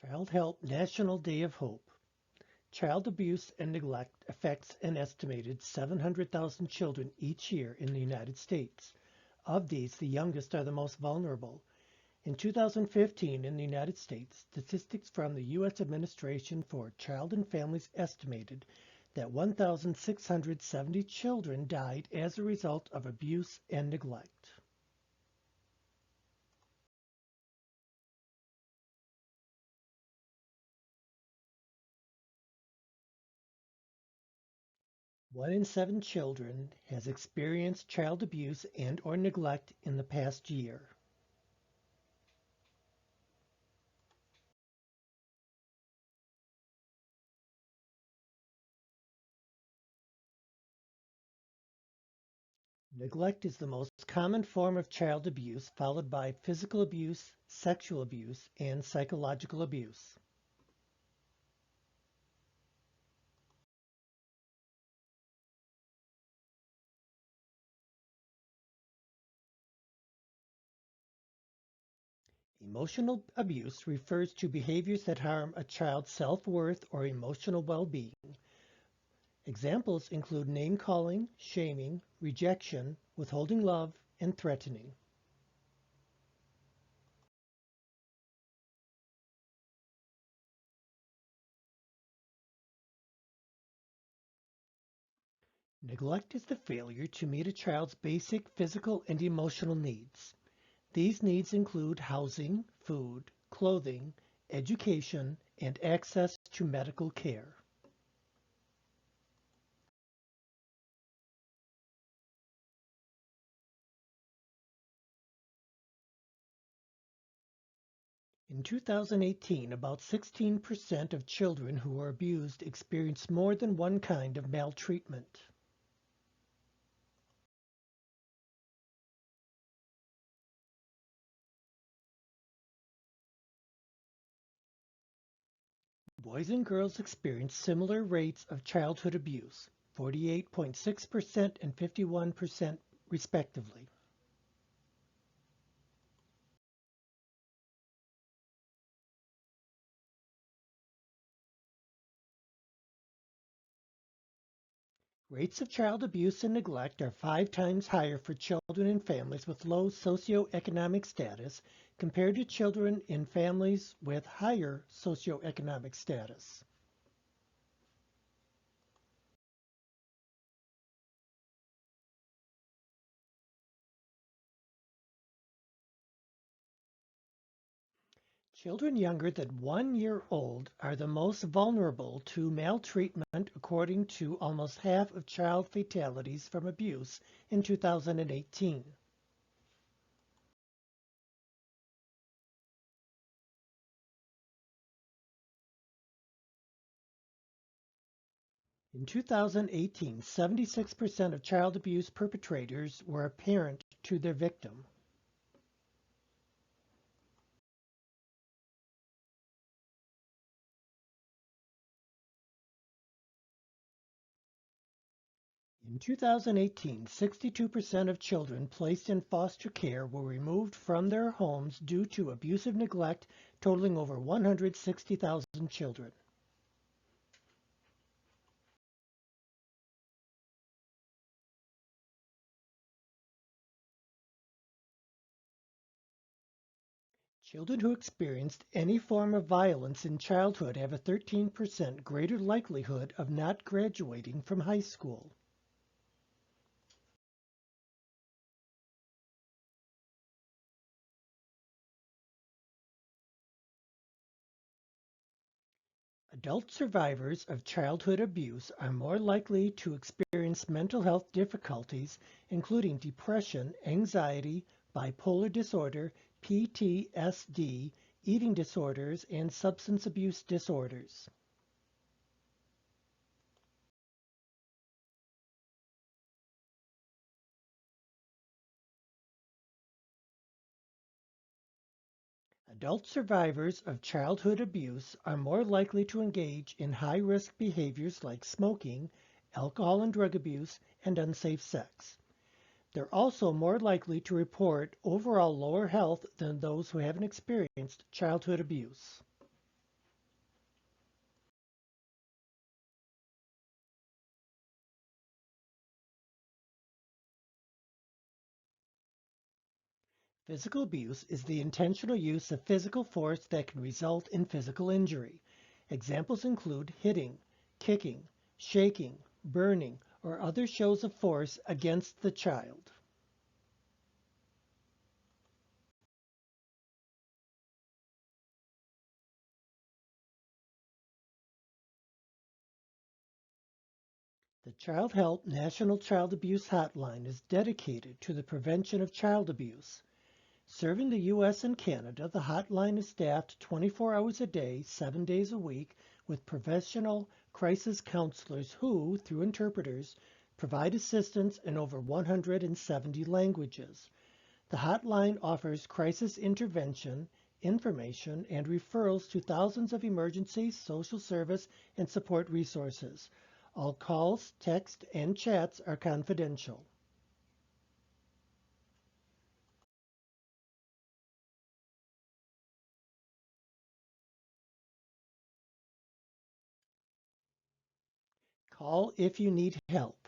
Childhelp National Day of Hope. Child abuse and neglect affects an estimated 700,000 children each year in the United States. Of these, the youngest are the most vulnerable. In 2015, in the United States, statistics from the U.S. Administration for Child and Families estimated that 1,670 children died as a result of abuse and neglect. One in seven children has experienced child abuse and or neglect in the past year. Neglect is the most common form of child abuse, followed by physical abuse, sexual abuse, and psychological abuse. Emotional abuse refers to behaviors that harm a child's self-worth or emotional well-being. Examples include name-calling, shaming, rejection, withholding love, and threatening. Neglect is the failure to meet a child's basic physical and emotional needs. These needs include housing, food, clothing, education, and access to medical care. In 2018, about 16% of children who were abused experienced more than one kind of maltreatment. Boys and girls experienced similar rates of childhood abuse, 48.6% and 51% respectively. Rates of child abuse and neglect are 5 times higher for children in families with low socioeconomic status compared to children in families with higher socioeconomic status. Children younger than 1 year old are the most vulnerable to maltreatment, according to almost half of child fatalities from abuse in 2018. In 2018, 76% of child abuse perpetrators were a parent to their victim. In 2018, 62% of children placed in foster care were removed from their homes due to abusive neglect, totaling over 160,000 children. Children who experienced any form of violence in childhood have a 13% greater likelihood of not graduating from high school. Adult survivors of childhood abuse are more likely to experience mental health difficulties, including depression, anxiety, bipolar disorder, PTSD, eating disorders, and substance abuse disorders. Adult survivors of childhood abuse are more likely to engage in high-risk behaviors like smoking, alcohol and drug abuse, and unsafe sex. They're also more likely to report overall lower health than those who haven't experienced childhood abuse. Physical abuse is the intentional use of physical force that can result in physical injury. Examples include hitting, kicking, shaking, burning, or other shows of force against the child. The Childhelp National Child Abuse Hotline is dedicated to the prevention of child abuse. Serving the U.S. and Canada, the hotline is staffed 24 hours a day, 7 days a week, with professional crisis counselors who, through interpreters, provide assistance in over 170 languages. The hotline offers crisis intervention, information, and referrals to thousands of emergency, social service, and support resources. All calls, text, and chats are confidential. Call if you need help.